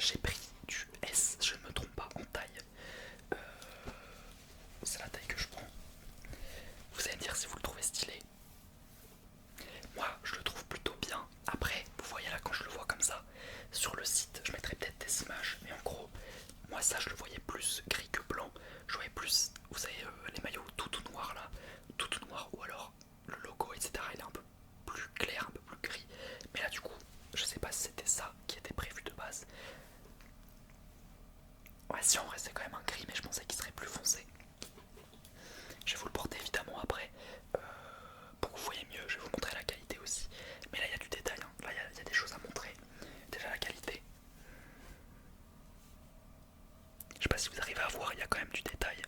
j'ai pris du S, je ne me trompe pas en taille. Euh, c'est la taille que je prends. Vous allez me dire si vous le trouvez stylé. Moi, je le trouve plutôt bien. Après, vous voyez là, quand je le vois comme ça, sur le site, je mettrai peut-être des images. Mais en gros, moi, ça, je le voyais plus gris que blanc. Je voyais plus, vous savez, les maillots tout noirs là. Tout noir, ou alors le logo, etc. Il est un peu plus clair, un peu plus gris. Mais là, du coup, je sais pas si c'était ça qui était prévu de base. Ouais, si, en vrai, c'est quand même un gris, mais je pensais qu'il serait plus foncé. Je vais vous le porter évidemment après. Pour que vous voyez mieux, je vais vous montrer la qualité aussi. Mais là il y a du détail, hein. Là il y a des choses à montrer. Déjà la qualité. Je sais pas si vous arrivez à voir, il y a quand même du détail.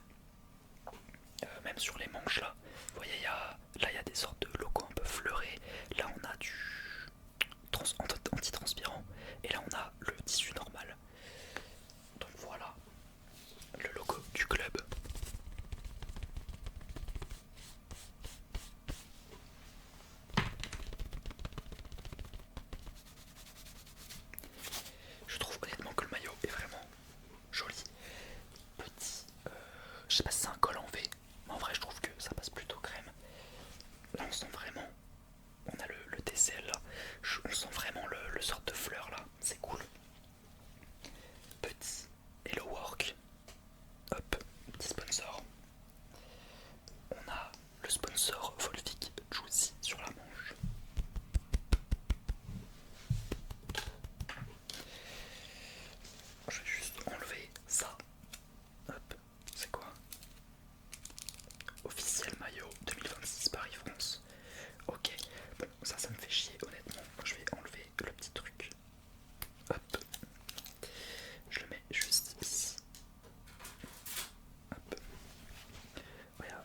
Même sur les manches là. Vous voyez, là il y a des sortes de logos un peu fleurés. Là on a du anti-transpirant. Et là on a le tissu normal. Donc voilà le logo du club. Je trouve honnêtement que le maillot est vraiment joli. Petit, je sais pas si c'est un col en V, mais en vrai je trouve que ça passe plutôt crème. Là on sent vraiment, on a le TCL là, on sent vraiment le sort de fleur là, c'est cool. Petit Hello Work, hop, petit sponsor. On a le sponsor Volvic Juicy sur la manche. Je vais juste enlever ça. Hop, c'est quoi? Officiel maillot 2026 Paris-France. Ok, bon, ça me fait chier honnêtement. Je vais enlever le petit truc. Hop, je le mets juste ici. Hop, voilà.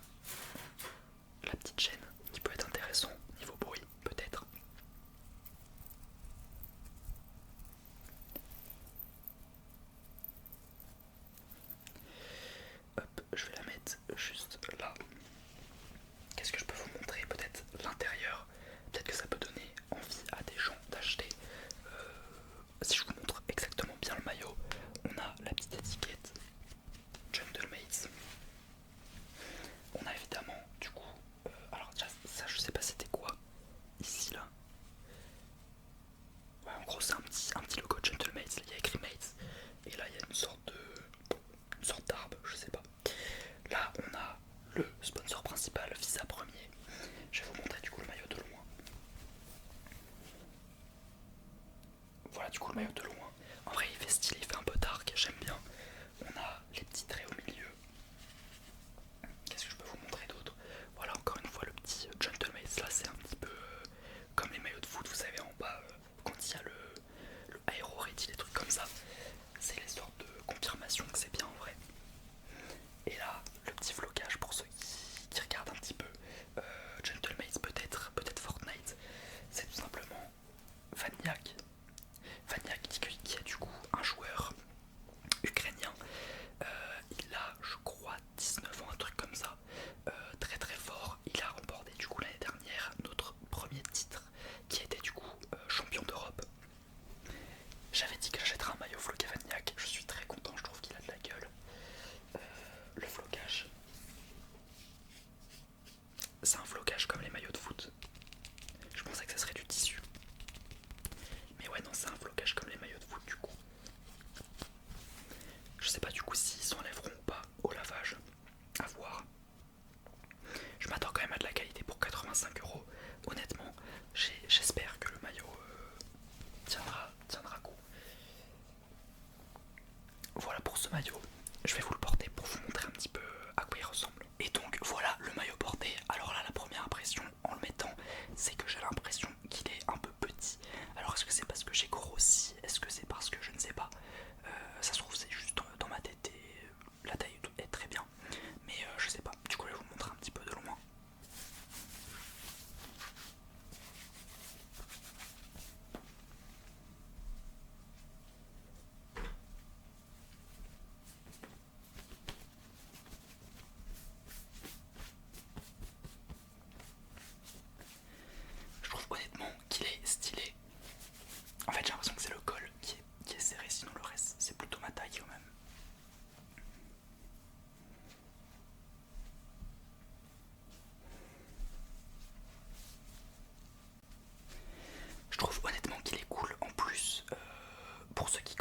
La petite chaîne qui peut être intéressant niveau bruit, peut-être. Hop, je vais la mettre juste là. Qu'est-ce que je peux vous montrer? Peut-être l'intérieur. Peut-être que ça peut donner envie à des gens d'acheter. Si je vous montre exactement bien le maillot, on a la petite étiquette Gentlemates. On a évidemment du coup, alors déjà ça je sais pas c'était quoi ici là. Ouais, en gros c'est un petit logo Gentlemates, il y a écrit Mates et là il y a une sorte d'arbre, je sais pas. Là on a le sponsor principal, Visa Premier. Je vais vous montrer du coup le maillot de loin. Voilà du coup le maillot de loin. En vrai il fait stylé, il fait un peu dark, j'aime bien. On a les petits traits au milieu. Qu'est-ce que je peux vous montrer d'autre? Voilà encore une fois le petit Gentlemates. Là c'est un petit peu comme les maillots de foot, vous savez en bas quand il y a le Aero Ready, des trucs comme ça. C'est les sortes de confirmation que c'est bien en vrai. Et là le petit flocage pour ceux qui regardent un petit peu Gentlemates, peut-être Fortnite. C'est tout simplement Vaniak. Vaniak qui est du coup un joueur ukrainien. Il a je crois 19 ans, un truc comme ça. Très très fort. Il a remporté du coup l'année dernière notre premier titre qui était du coup champion d'Europe. J'avais dit que j'achèterais un maillot floqué Vaniak. Je suis très content, je trouve qu'il a de la gueule. Le flocage. C'est un flocage comme les maillots de foot. Je pensais que ça serait du tissu. Mais ouais non c'est un flocage comme les maillots de foot du coup. Je sais pas du coup s'ils s'enlèveront ou pas au lavage. À voir. Je m'attends quand même à de la qualité pour 85€. Honnêtement, j'espère que le maillot tiendra coup. Voilà pour ce maillot. Je vais vous le porter pour vous montrer un petit peu à quoi il ressemble. Et donc voilà le maillot porté. Alors là la première impression en le mettant, c'est que j'ai l'impression qu'il est un peu petit. Alors est-ce que c'est parce que j'ai grossi? Est-ce que c'est parce que je ne sais pas? Ça se trouve c'est juste dans ma tête et la taille est très bien. Mais je sais pas. Du coup je vais vous montrer un petit peu de loin. pour ceux qui